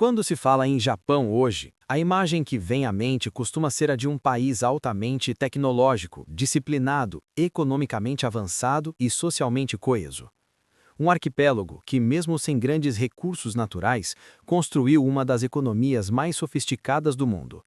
Quando se fala em Japão hoje, a imagem que vem à mente costuma ser a de um país altamente tecnológico, disciplinado, economicamente avançado e socialmente coeso. Um arquipélago que, mesmo sem grandes recursos naturais, construiu uma das economias mais sofisticadas do mundo.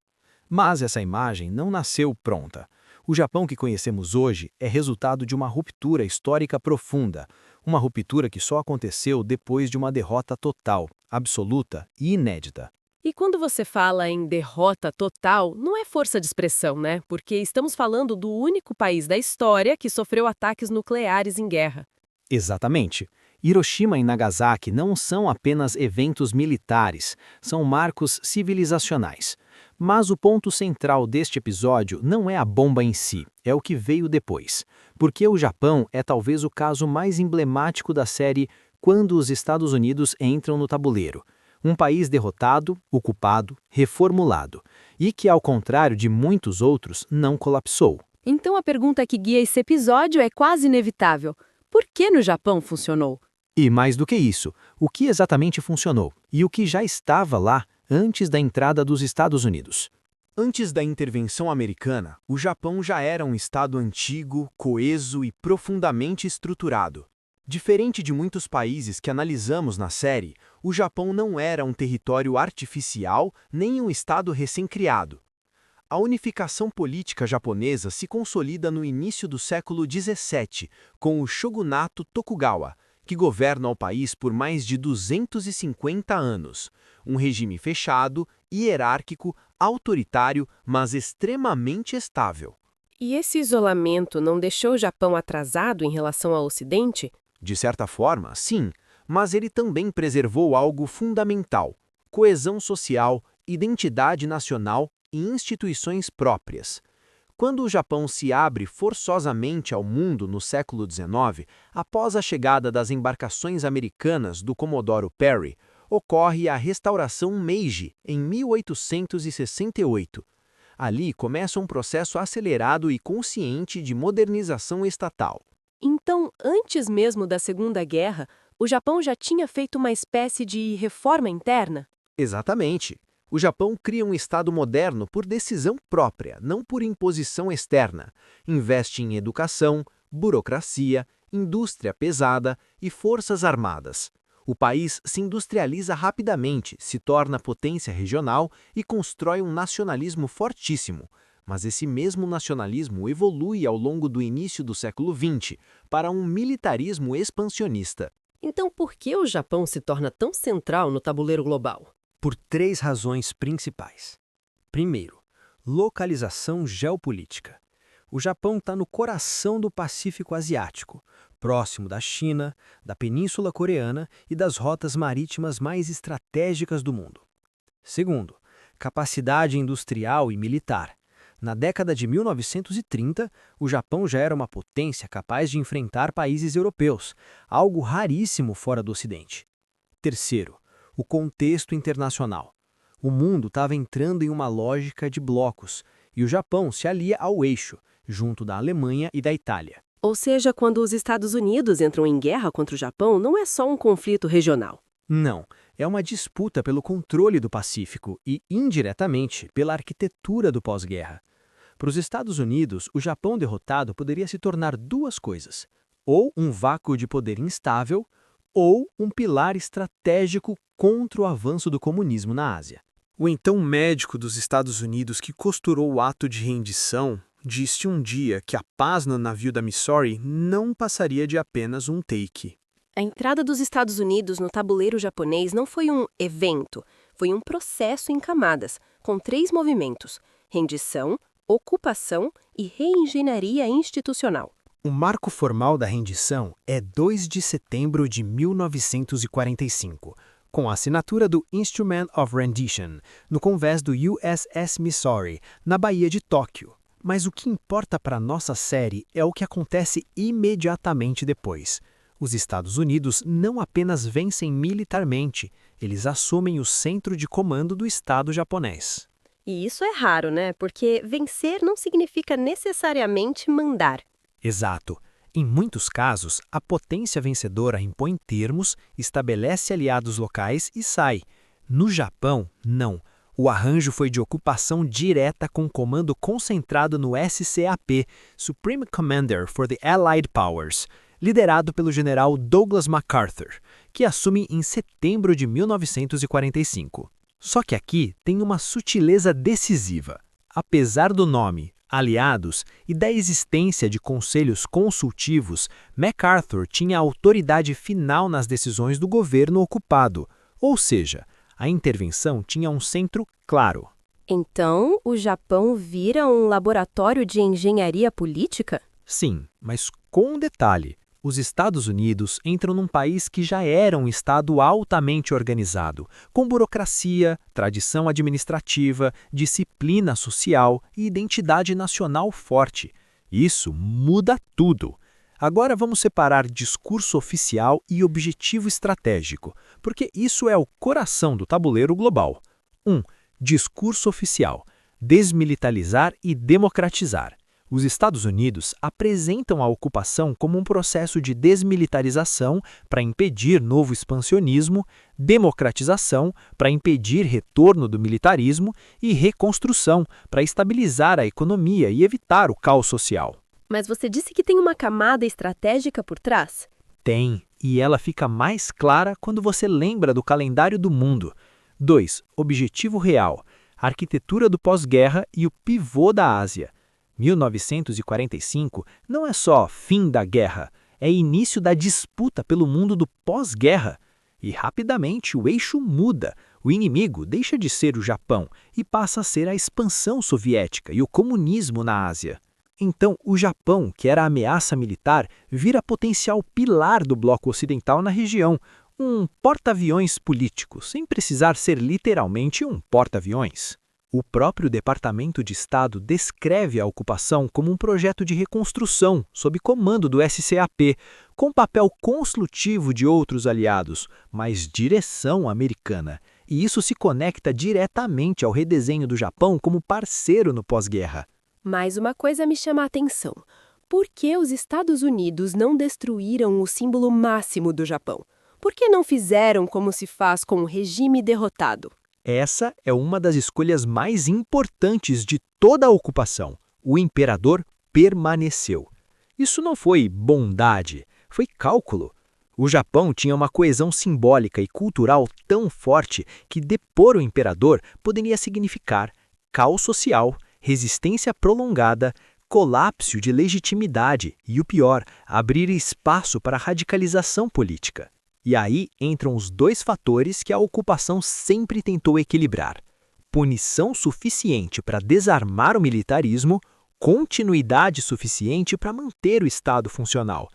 Mas essa imagem não nasceu pronta. O Japão que conhecemos hoje é resultado de uma ruptura histórica profunda, uma ruptura que só aconteceu depois de uma derrota total, absoluta e inédita. E quando você fala em derrota total, não é força de expressão, né? Porque estamos falando do único país da história que sofreu ataques nucleares em guerra. Exatamente. Hiroshima e Nagasaki não são apenas eventos militares, são marcos civilizacionais. Mas o ponto central deste episódio não é a bomba em si, é o que veio depois. Porque o Japão é talvez o caso mais emblemático da série Quando os Estados Unidos entram no tabuleiro. Um país derrotado, ocupado, reformulado, e que, ao contrário de muitos outros, não colapsou. Então a pergunta que guia esse episódio é quase inevitável. Por que no Japão funcionou? E mais do que isso, o que exatamente funcionou e o que já estava lá antes da entrada dos Estados Unidos. Antes da intervenção americana, o Japão já era um estado antigo, coeso e profundamente estruturado. Diferente de muitos países que analisamos na série, o Japão não era um território artificial nem um estado recém-criado. A unificação política japonesa se consolida no início do século XVII, com o shogunato Tokugawa, que governa o país por mais de 250 anos. Um regime fechado, hierárquico, autoritário, mas extremamente estável. E esse isolamento não deixou o Japão atrasado em relação ao Ocidente? De certa forma, sim, mas ele também preservou algo fundamental: coesão social, identidade nacional e instituições próprias. Quando o Japão se abre forçosamente ao mundo no século XIX, após a chegada das embarcações americanas do Comodoro Perry, ocorre a Restauração Meiji, em 1868. Ali começa um processo acelerado e consciente de modernização estatal. Então, antes mesmo da Segunda Guerra, o Japão já tinha feito uma espécie de reforma interna? Exatamente. O Japão cria um Estado moderno por decisão própria, não por imposição externa. Investe em educação, burocracia, indústria pesada e forças armadas. O país se industrializa rapidamente, se torna potência regional e constrói um nacionalismo fortíssimo. Mas esse mesmo nacionalismo evolui ao longo do início do século XX para um militarismo expansionista. Então, por que o Japão se torna tão central no tabuleiro global? Por três razões principais. Primeiro, localização geopolítica. O Japão está no coração do Pacífico Asiático, próximo da China, da Península Coreana e das rotas marítimas mais estratégicas do mundo. Segundo, capacidade industrial e militar. Na década de 1930, o Japão já era uma potência capaz de enfrentar países europeus, algo raríssimo fora do Ocidente. Terceiro, o contexto internacional. O mundo estava entrando em uma lógica de blocos, e o Japão se alia ao eixo, junto da Alemanha e da Itália. Ou seja, quando os Estados Unidos entram em guerra contra o Japão, não é só um conflito regional. Não, é uma disputa pelo controle do Pacífico e, indiretamente, pela arquitetura do pós-guerra. Para os Estados Unidos, o Japão derrotado poderia se tornar duas coisas: ou um vácuo de poder instável, ou um pilar estratégico contra o avanço do comunismo na Ásia. O então médico dos Estados Unidos que costurou o ato de rendição disse um dia que a paz no navio da Missouri não passaria de apenas um take. A entrada dos Estados Unidos no tabuleiro japonês não foi um evento, foi um processo em camadas, com 3 movimentos: rendição, ocupação e reengenharia institucional. O marco formal da rendição é 2 de setembro de 1945, com a assinatura do Instrument of Rendition, no convés do USS Missouri, na Baía de Tóquio. Mas o que importa para nossa série é o que acontece imediatamente depois. Os Estados Unidos não apenas vencem militarmente, eles assumem o centro de comando do Estado japonês. E isso é raro, né? Porque vencer não significa necessariamente mandar. Exato. Em muitos casos, a potência vencedora impõe termos, estabelece aliados locais e sai. No Japão, não. O arranjo foi de ocupação direta com comando concentrado no SCAP, Supreme Commander for the Allied Powers, liderado pelo general Douglas MacArthur, que assume em setembro de 1945. Só que aqui tem uma sutileza decisiva. Apesar do nome, aliados e da existência de conselhos consultivos, MacArthur tinha autoridade final nas decisões do governo ocupado, ou seja, a intervenção tinha um centro claro. Então, o Japão vira um laboratório de engenharia política? Sim, mas com um detalhe. Os Estados Unidos entram num país que já era um estado altamente organizado, com burocracia, tradição administrativa, disciplina social e identidade nacional forte. Isso muda tudo. Agora vamos separar discurso oficial e objetivo estratégico, porque isso é o coração do tabuleiro global. 1. Discurso oficial: desmilitarizar e democratizar. Os Estados Unidos apresentam a ocupação como um processo de desmilitarização para impedir novo expansionismo, democratização para impedir retorno do militarismo e reconstrução para estabilizar a economia e evitar o caos social. Mas você disse que tem uma camada estratégica por trás? Tem, e ela fica mais clara quando você lembra do calendário do mundo. 2. Objetivo real: arquitetura do pós-guerra e o pivô da Ásia. 1945 não é só fim da guerra, é início da disputa pelo mundo do pós-guerra. E rapidamente o eixo muda, o inimigo deixa de ser o Japão e passa a ser a expansão soviética e o comunismo na Ásia. Então, o Japão, que era ameaça militar, vira potencial pilar do bloco ocidental na região, um porta-aviões político, sem precisar ser literalmente um porta-aviões. O próprio Departamento de Estado descreve a ocupação como um projeto de reconstrução sob comando do SCAP, com papel construtivo de outros aliados, mas direção americana. E isso se conecta diretamente ao redesenho do Japão como parceiro no pós-guerra. Mas uma coisa me chama a atenção. Por que os Estados Unidos não destruíram o símbolo máximo do Japão? Por que não fizeram como se faz com o regime derrotado? Essa é uma das escolhas mais importantes de toda a ocupação. O imperador permaneceu. Isso não foi bondade, foi cálculo. O Japão tinha uma coesão simbólica e cultural tão forte que depor o imperador poderia significar caos social, resistência prolongada, colapso de legitimidade e, o pior, abrir espaço para radicalização política. E aí entram os dois fatores que a ocupação sempre tentou equilibrar: punição suficiente para desarmar o militarismo, continuidade suficiente para manter o Estado funcional.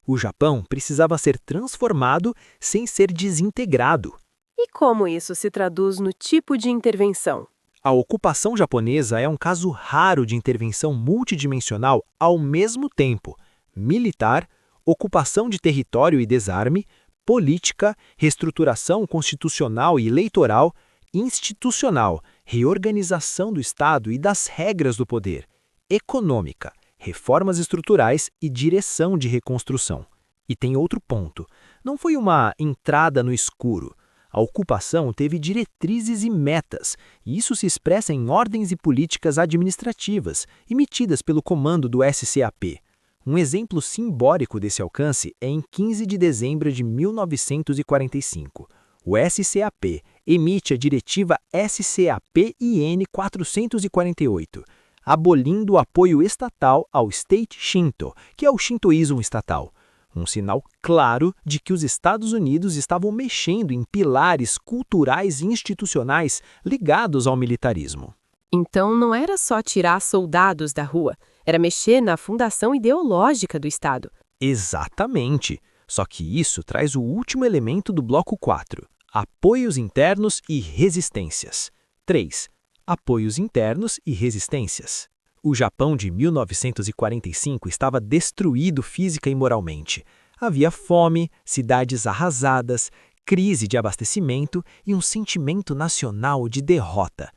O Japão precisava ser transformado sem ser desintegrado. E como isso se traduz no tipo de intervenção? A ocupação japonesa é um caso raro de intervenção multidimensional ao mesmo tempo: militar, ocupação de território e desarme, política, reestruturação constitucional e eleitoral, institucional, reorganização do Estado e das regras do poder, econômica, reformas estruturais e direção de reconstrução. E tem outro ponto: não foi uma entrada no escuro. A ocupação teve diretrizes e metas, e isso se expressa em ordens e políticas administrativas emitidas pelo comando do SCAP. Um exemplo simbólico desse alcance é em 15 de dezembro de 1945. O SCAP emite a diretiva SCAP-IN 448, abolindo o apoio estatal ao State Shinto, que é o shintoísmo estatal. Um sinal claro de que os Estados Unidos estavam mexendo em pilares culturais e institucionais ligados ao militarismo. Então não era só tirar soldados da rua, era mexer na fundação ideológica do Estado. Exatamente. Só que isso traz o último elemento do bloco 4, apoios internos e resistências. 3. Apoios internos e resistências. O Japão de 1945 estava destruído física e moralmente. Havia fome, cidades arrasadas, crise de abastecimento e um sentimento nacional de derrota.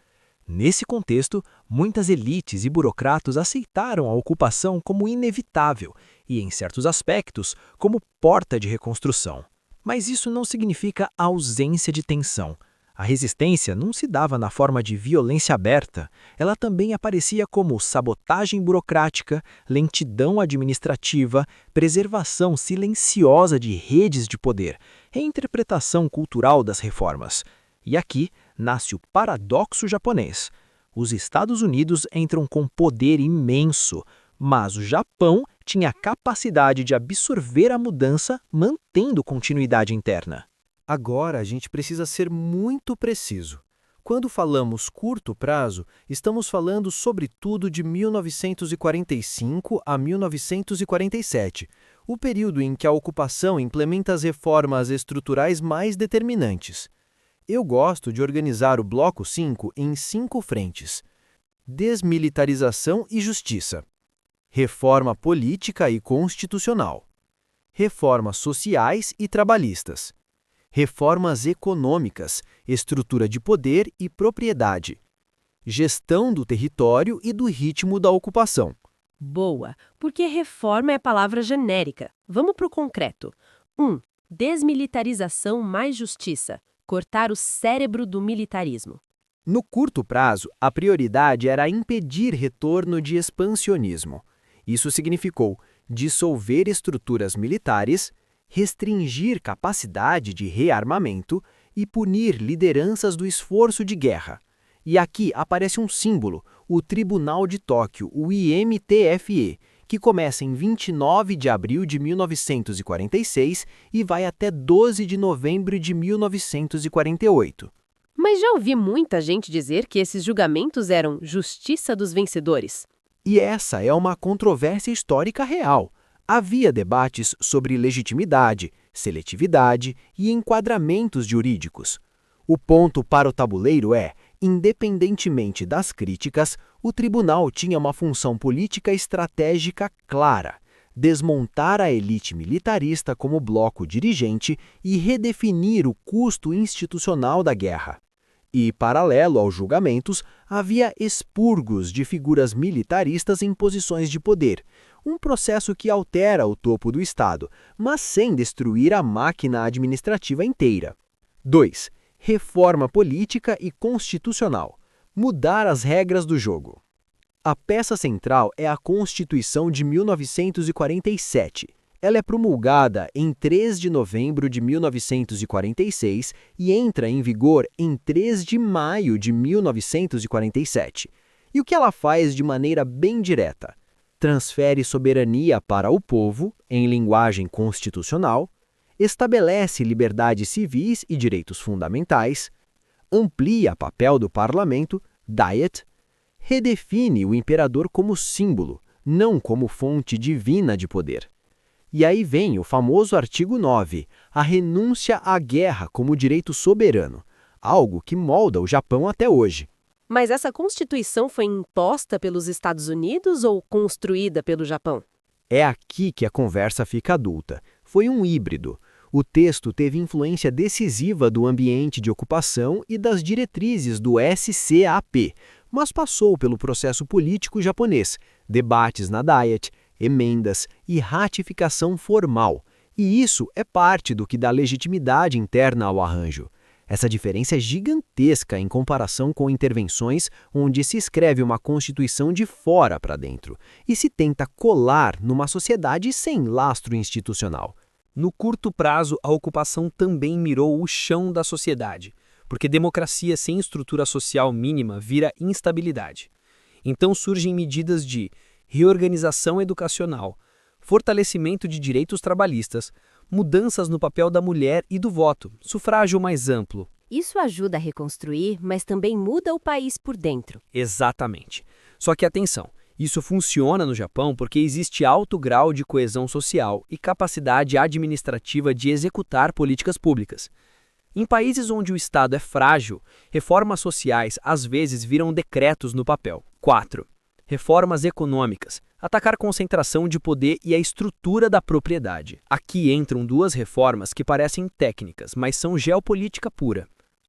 Nesse contexto, muitas elites e burocratas aceitaram a ocupação como inevitável e, em certos aspectos, como porta de reconstrução. Mas isso não significa ausência de tensão. A resistência não se dava na forma de violência aberta, ela também aparecia como sabotagem burocrática, lentidão administrativa, preservação silenciosa de redes de poder, reinterpretação cultural das reformas. E aqui nasce o paradoxo japonês. Os Estados Unidos entram com poder imenso, mas o Japão tinha a capacidade de absorver a mudança, mantendo continuidade interna. Agora a gente precisa ser muito preciso. Quando falamos curto prazo, estamos falando sobretudo de 1945 a 1947, o período em que a ocupação implementa as reformas estruturais mais determinantes. Eu gosto de organizar o Bloco 5 em 5 frentes: desmilitarização e justiça, reforma política e constitucional, reformas sociais e trabalhistas, reformas econômicas, estrutura de poder e propriedade, gestão do território e do ritmo da ocupação. Boa, porque reforma é palavra genérica. Vamos para o concreto. 1. Desmilitarização mais justiça. Cortar o cérebro do militarismo. No curto prazo, a prioridade era impedir retorno de expansionismo. Isso significou dissolver estruturas militares, restringir capacidade de rearmamento e punir lideranças do esforço de guerra. E aqui aparece um símbolo, o Tribunal de Tóquio, o IMTFE, que começa em 29 de abril de 1946 e vai até 12 de novembro de 1948. Mas já ouvi muita gente dizer que esses julgamentos eram justiça dos vencedores. E essa é uma controvérsia histórica real. Havia debates sobre legitimidade, seletividade e enquadramentos jurídicos. O ponto para o tabuleiro é, independentemente das críticas, o tribunal tinha uma função política estratégica clara: desmontar a elite militarista como bloco dirigente e redefinir o custo institucional da guerra. E, paralelo aos julgamentos, havia expurgos de figuras militaristas em posições de poder, um processo que altera o topo do Estado, mas sem destruir a máquina administrativa inteira. 2. Reforma política e constitucional. Mudar as regras do jogo. A peça central é a Constituição de 1947. Ela é promulgada em 3 de novembro de 1946 e entra em vigor em 3 de maio de 1947. E o que ela faz de maneira bem direta? Transfere soberania para o povo, em linguagem constitucional, estabelece liberdades civis e direitos fundamentais, amplia papel do parlamento, Diet, redefine o imperador como símbolo, não como fonte divina de poder. E aí vem o famoso artigo 9, a renúncia à guerra como direito soberano, algo que molda o Japão até hoje. Mas essa Constituição foi imposta pelos Estados Unidos ou construída pelo Japão? É aqui que a conversa fica adulta. Foi um híbrido. O texto teve influência decisiva do ambiente de ocupação e das diretrizes do SCAP, mas passou pelo processo político japonês, debates na Diet, emendas e ratificação formal. E isso é parte do que dá legitimidade interna ao arranjo. Essa diferença é gigantesca em comparação com intervenções onde se escreve uma Constituição de fora para dentro e se tenta colar numa sociedade sem lastro institucional. No curto prazo, a ocupação também mirou o chão da sociedade, porque democracia sem estrutura social mínima vira instabilidade. Então surgem medidas de reorganização educacional, fortalecimento de direitos trabalhistas, mudanças no papel da mulher e do voto, sufrágio mais amplo. Isso ajuda a reconstruir, mas também muda o país por dentro. Exatamente. Só que atenção, isso funciona no Japão porque existe alto grau de coesão social e capacidade administrativa de executar políticas públicas. Em países onde o Estado é frágil, reformas sociais às vezes viram decretos no papel. 4. Reformas econômicas. Atacar a concentração de poder e a estrutura da propriedade. Aqui entram duas reformas que parecem técnicas, mas são geopolítica pura.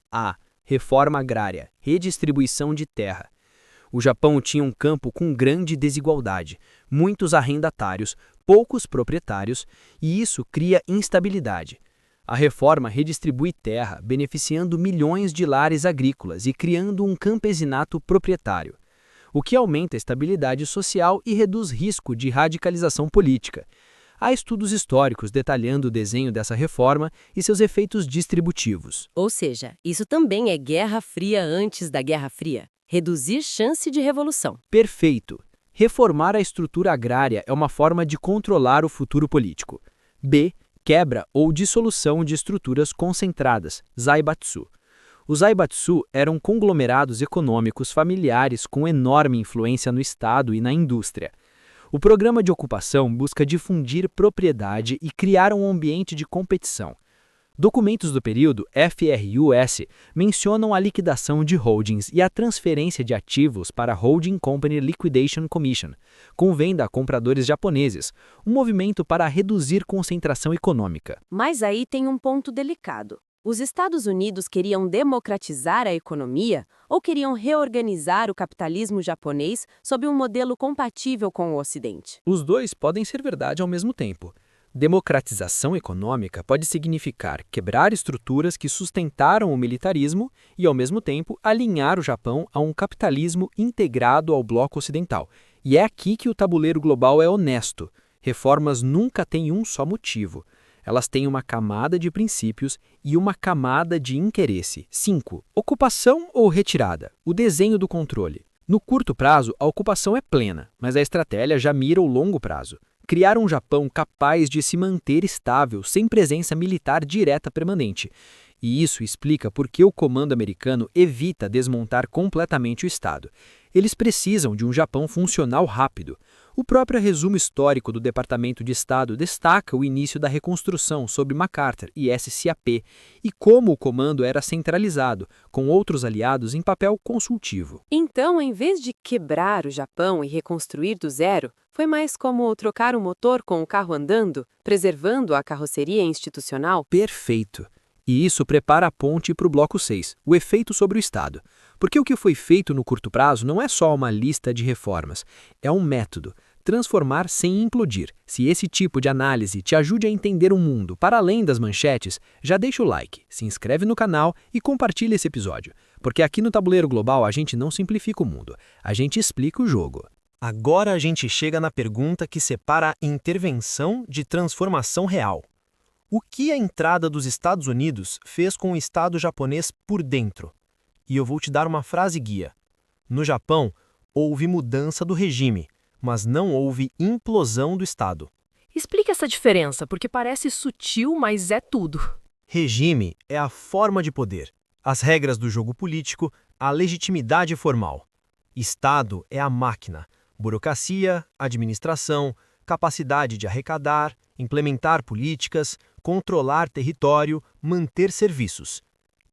A. Reforma agrária. Redistribuição de terra. O Japão tinha um campo com grande desigualdade, muitos arrendatários, poucos proprietários, e isso cria instabilidade. A reforma redistribui terra, beneficiando milhões de lares agrícolas e criando um campesinato proprietário, o que aumenta a estabilidade social e reduz risco de radicalização política. Há estudos históricos detalhando o desenho dessa reforma e seus efeitos distributivos. Ou seja, isso também é Guerra Fria antes da Guerra Fria. Reduzir chance de revolução. Perfeito. Reformar a estrutura agrária é uma forma de controlar o futuro político. B. Quebra ou dissolução de estruturas concentradas, zaibatsu. Os zaibatsu eram conglomerados econômicos familiares com enorme influência no Estado e na indústria. O programa de ocupação busca difundir propriedade e criar um ambiente de competição. Documentos do período FRUS mencionam a liquidação de holdings e a transferência de ativos para a Holding Company Liquidation Commission, com venda a compradores japoneses, um movimento para reduzir concentração econômica. Mas aí tem um ponto delicado. Os Estados Unidos queriam democratizar a economia ou queriam reorganizar o capitalismo japonês sob um modelo compatível com o Ocidente? Os dois podem ser verdade ao mesmo tempo. Democratização econômica pode significar quebrar estruturas que sustentaram o militarismo e, ao mesmo tempo, alinhar o Japão a um capitalismo integrado ao bloco ocidental. E é aqui que o tabuleiro global é honesto. Reformas nunca têm um só motivo. Elas têm uma camada de princípios e uma camada de interesse. 5. Ocupação ou retirada? O desenho do controle. No curto prazo, a ocupação é plena, mas a estratégia já mira o longo prazo. Criar um Japão capaz de se manter estável sem presença militar direta permanente. E isso explica por que o comando americano evita desmontar completamente o Estado. Eles precisam de um Japão funcional rápido. O próprio resumo histórico do Departamento de Estado destaca o início da reconstrução sob MacArthur e SCAP e como o comando era centralizado, com outros aliados em papel consultivo. Então, em vez de quebrar o Japão e reconstruir do zero, foi mais como trocar o motor com o carro andando, preservando a carroceria institucional? Perfeito. E isso prepara a ponte para o bloco 6, o efeito sobre o Estado. Porque o que foi feito no curto prazo não é só uma lista de reformas, é um método. Transformar sem implodir. Se esse tipo de análise te ajude a entender o mundo para além das manchetes, já deixa o like, se inscreve no canal e compartilha esse episódio. Porque aqui no Tabuleiro Global a gente não simplifica o mundo, a gente explica o jogo. Agora a gente chega na pergunta que separa a intervenção de transformação real. O que a entrada dos Estados Unidos fez com o Estado japonês por dentro? E eu vou te dar uma frase guia. No Japão, houve mudança do regime, mas não houve implosão do Estado. Explique essa diferença, porque parece sutil, mas é tudo. Regime é a forma de poder, as regras do jogo político, a legitimidade formal. Estado é a máquina, burocracia, administração, capacidade de arrecadar, implementar políticas, controlar território, manter serviços.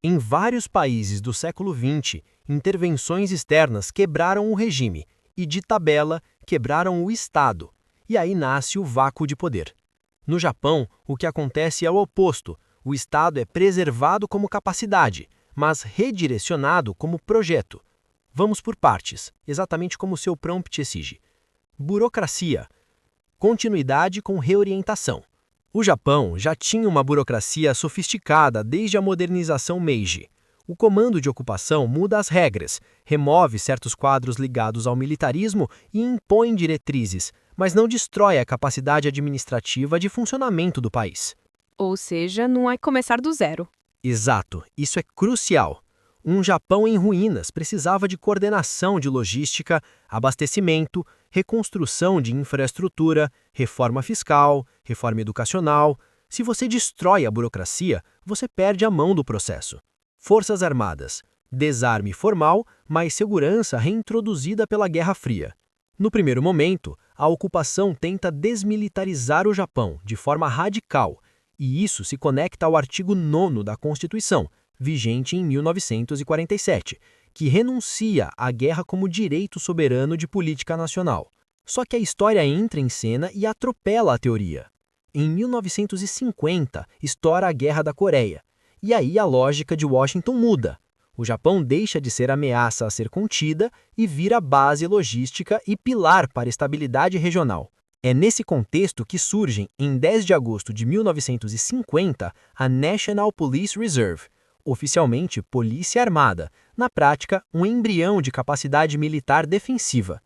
Em vários países do século XX, intervenções externas quebraram o regime e, de tabela, quebraram o Estado. E aí nasce o vácuo de poder. No Japão, o que acontece é o oposto. O Estado é preservado como capacidade, mas redirecionado como projeto. Vamos por partes, exatamente como seu prompt exige. Burocracia. Continuidade com reorientação. O Japão já tinha uma burocracia sofisticada desde a modernização Meiji. O comando de ocupação muda as regras, remove certos quadros ligados ao militarismo e impõe diretrizes, mas não destrói a capacidade administrativa de funcionamento do país. Ou seja, não é começar do zero. Exato, isso é crucial. Um Japão em ruínas precisava de coordenação de logística, abastecimento, reconstrução de infraestrutura, reforma fiscal, reforma educacional. Se você destrói a burocracia, você perde a mão do processo. Forças Armadas. Desarme formal, mas segurança reintroduzida pela Guerra Fria. No primeiro momento, a ocupação tenta desmilitarizar o Japão de forma radical, e isso se conecta ao artigo 9º da Constituição, vigente em 1947, que renuncia à guerra como direito soberano de política nacional. Só que a história entra em cena e atropela a teoria. Em 1950, estoura a Guerra da Coreia, e aí a lógica de Washington muda. O Japão deixa de ser ameaça a ser contida e vira base logística e pilar para a estabilidade regional. É nesse contexto que surgem, em 10 de agosto de 1950, a National Police Reserve, oficialmente Polícia Armada, na prática, um embrião de capacidade militar defensiva.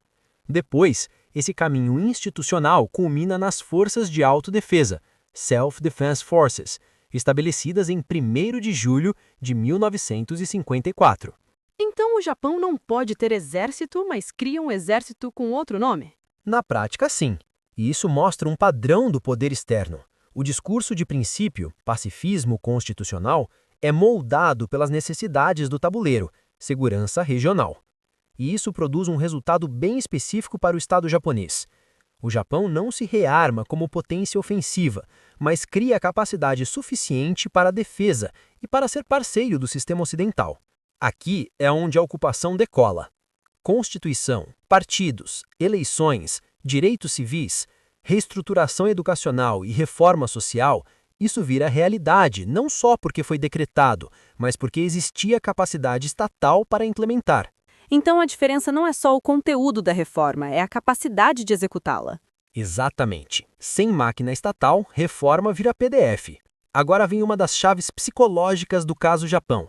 Depois, esse caminho institucional culmina nas Forças de Autodefesa, Self-Defense Forces, estabelecidas em 1º de julho de 1954. Então o Japão não pode ter exército, mas cria um exército com outro nome? Na prática, sim. E isso mostra um padrão do poder externo. O discurso de princípio, pacifismo constitucional, é moldado pelas necessidades do tabuleiro, segurança regional. E isso produz um resultado bem específico para o Estado japonês. O Japão não se rearma como potência ofensiva, mas cria capacidade suficiente para a defesa e para ser parceiro do sistema ocidental. Aqui é onde a ocupação decola. Constituição, partidos, eleições, direitos civis, reestruturação educacional e reforma social, isso vira realidade não só porque foi decretado, mas porque existia capacidade estatal para implementar. Então a diferença não é só o conteúdo da reforma, é a capacidade de executá-la. Exatamente. Sem máquina estatal, reforma vira PDF. Agora vem uma das chaves psicológicas do caso Japão.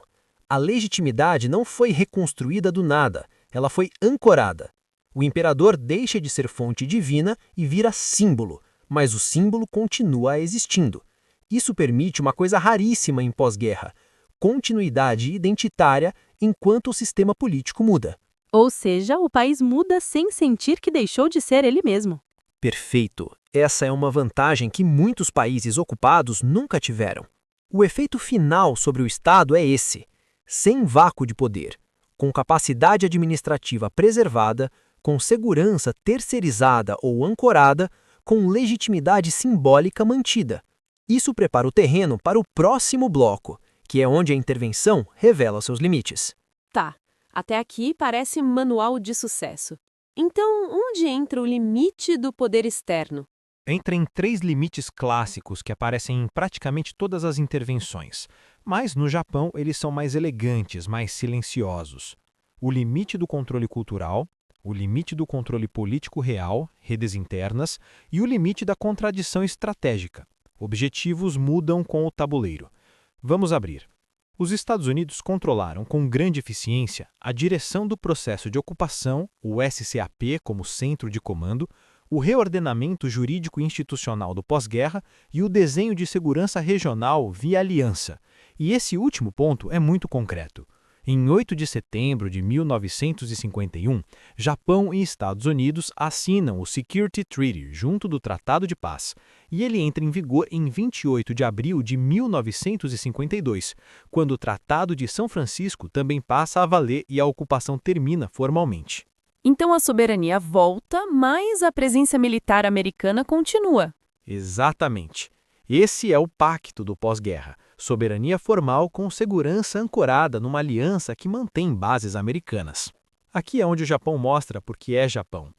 A legitimidade não foi reconstruída do nada, ela foi ancorada. O imperador deixa de ser fonte divina e vira símbolo, mas o símbolo continua existindo. Isso permite uma coisa raríssima em pós-guerra: continuidade identitária enquanto o sistema político muda. Ou seja, o país muda sem sentir que deixou de ser ele mesmo. Perfeito. Essa é uma vantagem que muitos países ocupados nunca tiveram. O efeito final sobre o Estado é esse: sem vácuo de poder, com capacidade administrativa preservada, com segurança terceirizada ou ancorada, com legitimidade simbólica mantida. Isso prepara o terreno para o próximo bloco, que é onde a intervenção revela seus limites. Tá, até aqui parece manual de sucesso. Então, onde entra o limite do poder externo? Entra em 3 limites clássicos que aparecem em praticamente todas as intervenções, mas no Japão eles são mais elegantes, mais silenciosos. O limite do controle cultural, o limite do controle político real, redes internas, e o limite da contradição estratégica. Objetivos mudam com o tabuleiro. Vamos abrir. Os Estados Unidos controlaram com grande eficiência a direção do processo de ocupação, o SCAP como centro de comando, o reordenamento jurídico institucional do pós-guerra e o desenho de segurança regional via aliança. E esse último ponto é muito concreto. Em 8 de setembro de 1951, Japão e Estados Unidos assinam o Security Treaty junto do Tratado de Paz, e ele entra em vigor em 28 de abril de 1952, quando o Tratado de São Francisco também passa a valer e a ocupação termina formalmente. Então a soberania volta, mas a presença militar americana continua. Exatamente. Esse é o pacto do pós-guerra. Soberania formal com segurança ancorada numa aliança que mantém bases americanas. Aqui é onde o Japão mostra por que é Japão.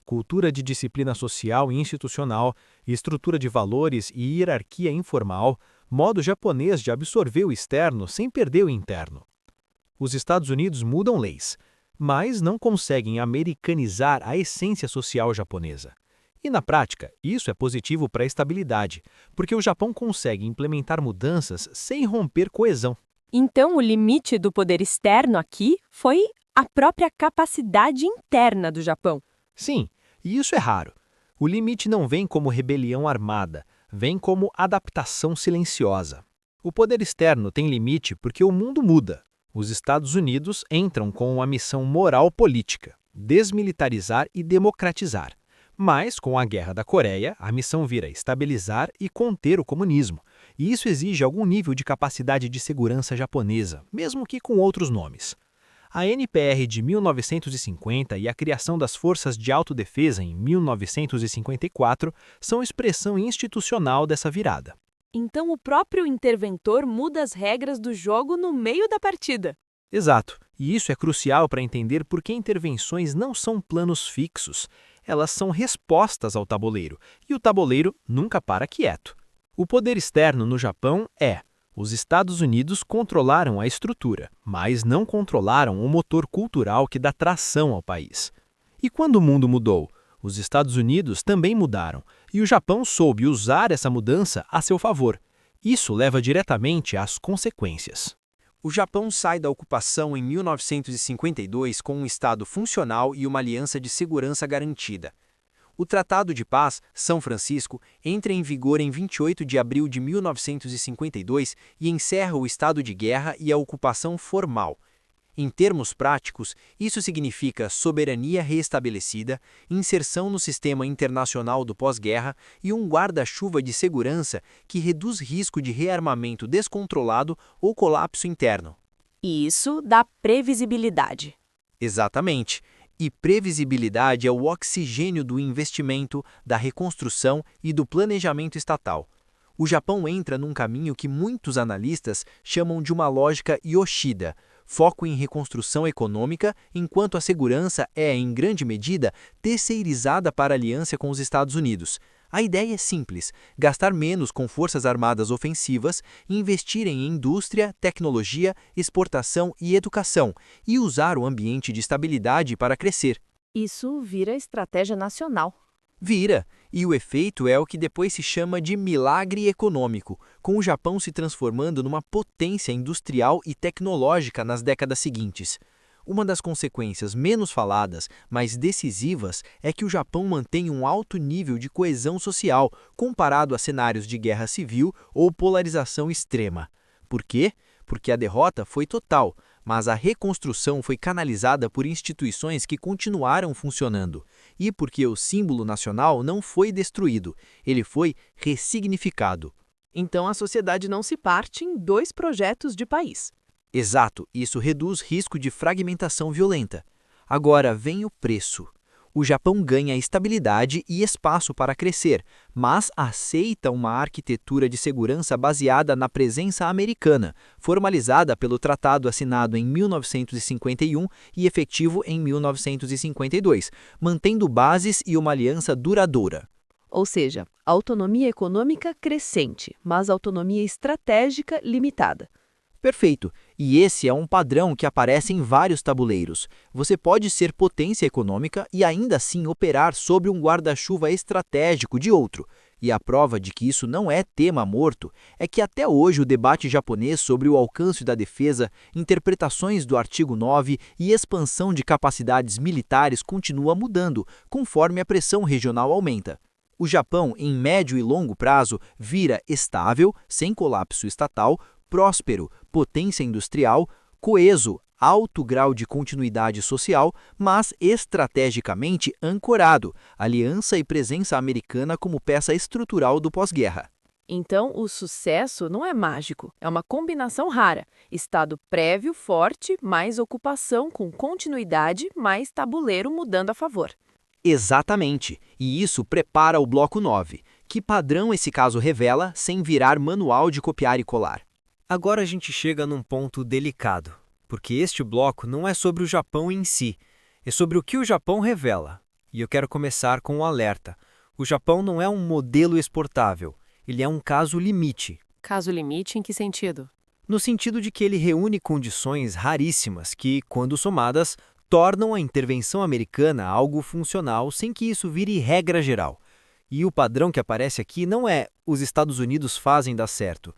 Cultura de disciplina social e institucional, estrutura de valores e hierarquia informal, modo japonês de absorver o externo sem perder o interno. Os Estados Unidos mudam leis, mas não conseguem americanizar a essência social japonesa. E na prática, isso é positivo para a estabilidade, porque o Japão consegue implementar mudanças sem romper coesão. Então o limite do poder externo aqui foi a própria capacidade interna do Japão. Sim, e isso é raro. O limite não vem como rebelião armada, vem como adaptação silenciosa. O poder externo tem limite porque o mundo muda. Os Estados Unidos entram com uma missão moral política: desmilitarizar e democratizar. Mas, com a Guerra da Coreia, a missão vira estabilizar e conter o comunismo, e isso exige algum nível de capacidade de segurança japonesa, mesmo que com outros nomes. A NPR de 1950 e a criação das Forças de Autodefesa em 1954 são expressão institucional dessa virada. Então o próprio interventor muda as regras do jogo no meio da partida. Exato, e isso é crucial para entender por que intervenções não são planos fixos. Elas são respostas ao tabuleiro, e o tabuleiro nunca para quieto. O poder externo no Japão é: os Estados Unidos controlaram a estrutura, mas não controlaram o motor cultural que dá tração ao país. E quando o mundo mudou, Os Estados Unidos também mudaram, e o Japão soube usar essa mudança a seu favor. Isso leva diretamente às consequências. O Japão sai da ocupação em 1952 com um Estado funcional e uma aliança de segurança garantida. O Tratado de Paz, São Francisco, entra em vigor em 28 de abril de 1952 e encerra o estado de guerra e a ocupação formal. Em termos práticos, isso significa soberania reestabelecida, inserção no sistema internacional do pós-guerra e um guarda-chuva de segurança que reduz risco de rearmamento descontrolado ou colapso interno. E isso dá previsibilidade. Exatamente. E previsibilidade é o oxigênio do investimento, da reconstrução e do planejamento estatal. O Japão entra num caminho que muitos analistas chamam de uma lógica Yoshida, foco em reconstrução econômica, enquanto a segurança é, em grande medida, terceirizada para a aliança com os Estados Unidos. A ideia é simples: gastar menos com forças armadas ofensivas, investir em indústria, tecnologia, exportação e educação, e usar o ambiente de estabilidade para crescer. Isso vira estratégia nacional. Vira, e o efeito é o que depois se chama de milagre econômico, com o Japão se transformando numa potência industrial e tecnológica nas décadas seguintes. Uma das consequências menos faladas, mas decisivas, é que o Japão mantém um alto nível de coesão social comparado a cenários de guerra civil ou polarização extrema. Por quê? Porque a derrota foi total, mas a reconstrução foi canalizada por instituições que continuaram funcionando. E porque o símbolo nacional não foi destruído, ele foi ressignificado. Então a sociedade não se parte em dois projetos de país. Exato, isso reduz risco de fragmentação violenta. Agora vem o preço. O Japão ganha estabilidade e espaço para crescer, mas aceita uma arquitetura de segurança baseada na presença americana, formalizada pelo tratado assinado em 1951 e efetivo em 1952, mantendo bases e uma aliança duradoura. Ou seja, autonomia econômica crescente, mas autonomia estratégica limitada. Perfeito. E esse é um padrão que aparece em vários tabuleiros. Você pode ser potência econômica e ainda assim operar sobre um guarda-chuva estratégico de outro. E a prova de que isso não é tema morto é que até hoje o debate japonês sobre o alcance da defesa, interpretações do artigo 9 e expansão de capacidades militares continua mudando, conforme a pressão regional aumenta. O Japão, em médio e longo prazo, vira estável, sem colapso estatal, próspero, potência industrial, coeso, alto grau de continuidade social, mas estrategicamente ancorado, aliança e presença americana como peça estrutural do pós-guerra. Então, o sucesso não é mágico, é uma combinação rara. Estado prévio forte, mais ocupação com continuidade, mais tabuleiro mudando a favor. Exatamente, e isso prepara o bloco 9. Que padrão esse caso revela sem virar manual de copiar e colar? Agora a gente chega num ponto delicado, porque este bloco não é sobre o Japão em si, é sobre o que o Japão revela. E eu quero começar com um alerta. O Japão não é um modelo exportável, ele é um caso limite. Caso limite, em que sentido? No sentido de que ele reúne condições raríssimas que, quando somadas, tornam a intervenção americana algo funcional sem que isso vire regra geral. E o padrão que aparece aqui não é os Estados Unidos fazem dar certo.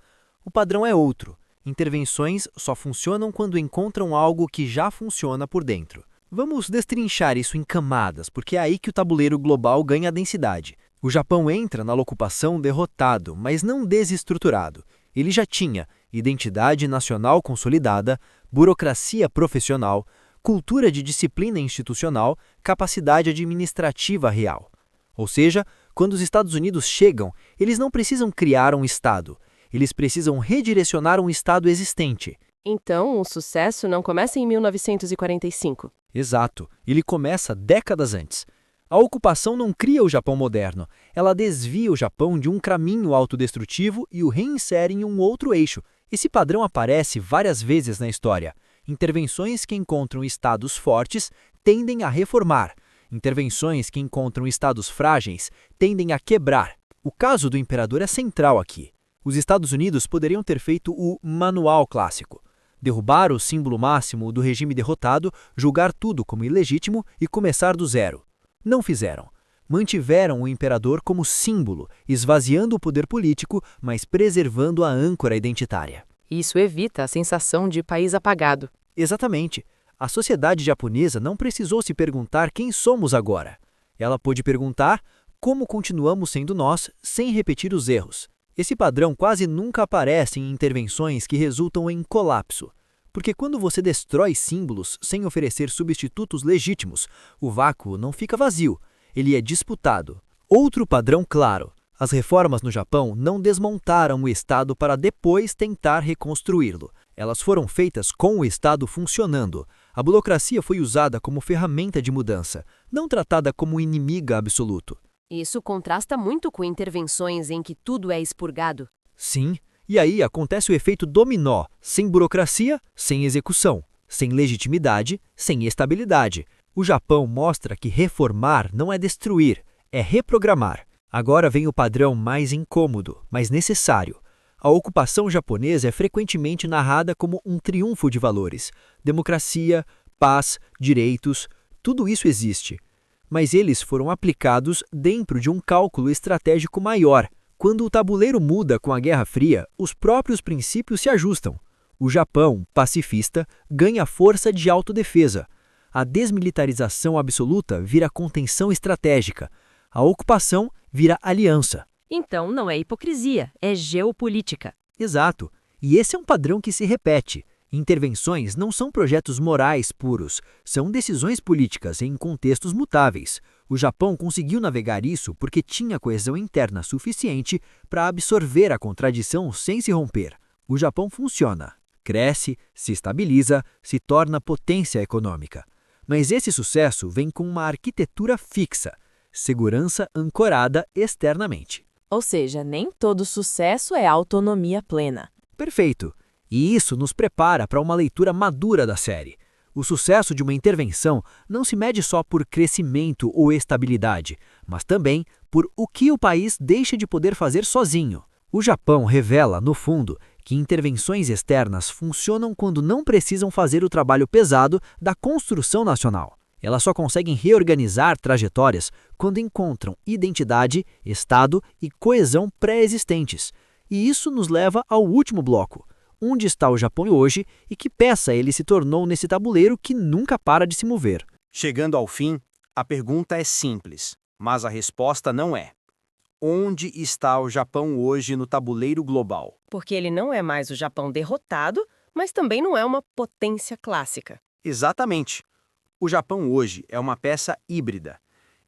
O padrão é outro. Intervenções só funcionam quando encontram algo que já funciona por dentro. Vamos destrinchar isso em camadas, porque é aí que o tabuleiro global ganha densidade. O Japão entra na ocupação derrotado, mas não desestruturado. Ele já tinha identidade nacional consolidada, burocracia profissional, cultura de disciplina institucional, capacidade administrativa real. Ou seja, quando os Estados Unidos chegam, eles não precisam criar um Estado. Eles precisam redirecionar um Estado existente. Então, o sucesso não começa em 1945. Exato, ele começa décadas antes. A ocupação não cria o Japão moderno, ela desvia o Japão de um caminho autodestrutivo e o reinsere em um outro eixo. Esse padrão aparece várias vezes na história. Intervenções que encontram estados fortes tendem a reformar. Intervenções que encontram estados frágeis tendem a quebrar. O caso do imperador é central aqui. Os Estados Unidos poderiam ter feito o manual clássico. Derrubar o símbolo máximo do regime derrotado, julgar tudo como ilegítimo e começar do zero. Não fizeram. Mantiveram o imperador como símbolo, esvaziando o poder político, mas preservando a âncora identitária. Isso evita a sensação de país apagado. Exatamente. A sociedade japonesa não precisou se perguntar quem somos agora. Ela pôde perguntar como continuamos sendo nós, sem repetir os erros. Esse padrão quase nunca aparece em intervenções que resultam em colapso. Porque quando você destrói símbolos sem oferecer substitutos legítimos, o vácuo não fica vazio, ele é disputado. Outro padrão claro: as reformas no Japão não desmontaram o Estado para depois tentar reconstruí-lo. Elas foram feitas com o Estado funcionando. A burocracia foi usada como ferramenta de mudança, não tratada como inimiga absoluto. Isso contrasta muito com intervenções em que tudo é expurgado. Sim, e aí acontece o efeito dominó: sem burocracia, sem execução, sem legitimidade, sem estabilidade. O Japão mostra que reformar não é destruir, é reprogramar. Agora vem o padrão mais incômodo, mas necessário. A ocupação japonesa é frequentemente narrada como um triunfo de valores. Democracia, paz, direitos, tudo isso existe. Mas eles foram aplicados dentro de um cálculo estratégico maior. Quando o tabuleiro muda com a Guerra Fria, os próprios princípios se ajustam. O Japão, pacifista, ganha força de autodefesa. A desmilitarização absoluta vira contenção estratégica. A ocupação vira aliança. Então não é hipocrisia, é geopolítica. Exato. E esse é um padrão que se repete. Intervenções não são projetos morais puros, são decisões políticas em contextos mutáveis. O Japão conseguiu navegar isso porque tinha coesão interna suficiente para absorver a contradição sem se romper. O Japão funciona, cresce, se estabiliza, se torna potência econômica. Mas esse sucesso vem com uma arquitetura fixa, segurança ancorada externamente. Ou seja, nem todo sucesso é autonomia plena. Perfeito. E isso nos prepara para uma leitura madura da série. O sucesso de uma intervenção não se mede só por crescimento ou estabilidade, mas também por o que o país deixa de poder fazer sozinho. O Japão revela, no fundo, que intervenções externas funcionam quando não precisam fazer o trabalho pesado da construção nacional. Elas só conseguem reorganizar trajetórias quando encontram identidade, Estado e coesão pré-existentes. E isso nos leva ao último bloco. Onde está o Japão hoje e que peça ele se tornou nesse tabuleiro que nunca para de se mover? Chegando ao fim, a pergunta é simples, mas a resposta não é. Onde está o Japão hoje no tabuleiro global? Porque ele não é mais o Japão derrotado, mas também não é uma potência clássica. Exatamente. O Japão hoje é uma peça híbrida.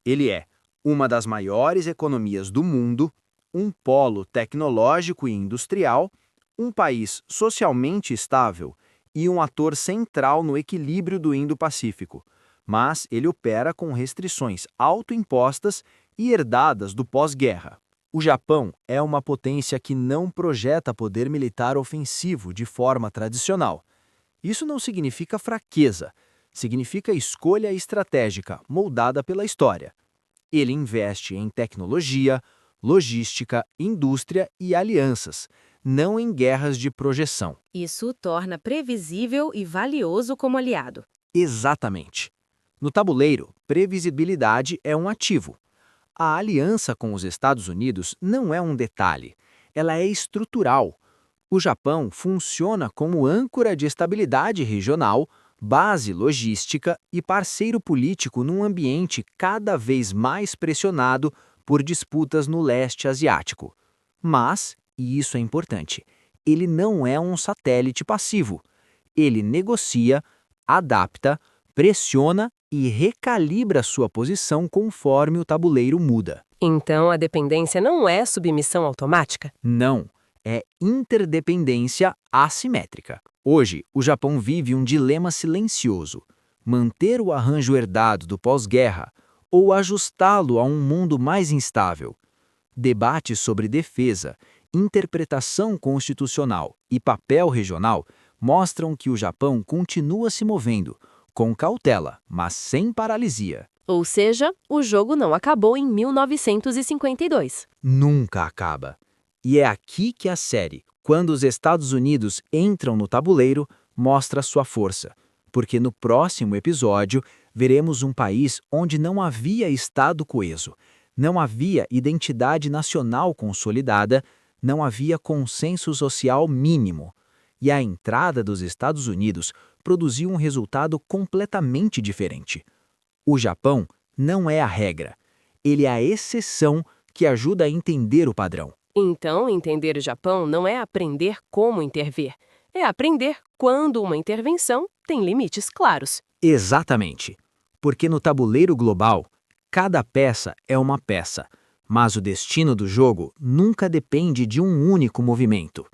Ele é uma das maiores economias do mundo, um polo tecnológico e industrial, um país socialmente estável e um ator central no equilíbrio do Indo-Pacífico. Mas ele opera com restrições autoimpostas e herdadas do pós-guerra. O Japão é uma potência que não projeta poder militar ofensivo de forma tradicional. Isso não significa fraqueza, significa escolha estratégica moldada pela história. Ele investe em tecnologia, logística, indústria e alianças, não em guerras de projeção. Isso o torna previsível e valioso como aliado. Exatamente. No tabuleiro, previsibilidade é um ativo. A aliança com os Estados Unidos não é um detalhe, ela é estrutural. O Japão funciona como âncora de estabilidade regional, base logística e parceiro político num ambiente cada vez mais pressionado por disputas no leste asiático. Mas, e isso é importante, ele não é um satélite passivo. Ele negocia, adapta, pressiona e recalibra sua posição conforme o tabuleiro muda. Então a dependência não é submissão automática? Não, é interdependência assimétrica. Hoje, o Japão vive um dilema silencioso: manter o arranjo herdado do pós-guerra ou ajustá-lo a um mundo mais instável. Debates sobre defesa, interpretação constitucional e papel regional mostram que o Japão continua se movendo, com cautela, mas sem paralisia. Ou seja, o jogo não acabou em 1952. Nunca acaba. E é aqui que a série, quando os Estados Unidos entram no tabuleiro, mostra sua força. porque no próximo episódio veremos um país onde não havia Estado coeso, não havia identidade nacional consolidada, não havia consenso social mínimo. E a entrada dos Estados Unidos produziu um resultado completamente diferente. O Japão não é a regra, ele é a exceção que ajuda a entender o padrão. Então, entender o Japão não é aprender como intervir, é aprender quando uma intervenção tem limites claros. Exatamente, porque no tabuleiro global, cada peça é uma peça, mas o destino do jogo nunca depende de um único movimento.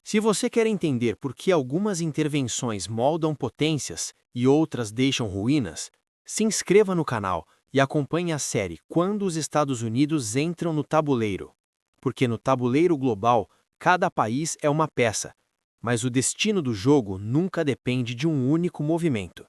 Se você quer entender por que algumas intervenções moldam potências e outras deixam ruínas, se inscreva no canal e acompanhe a série Quando os Estados Unidos entram no tabuleiro. Porque no tabuleiro global, cada país é uma peça, mas o destino do jogo nunca depende de um único movimento.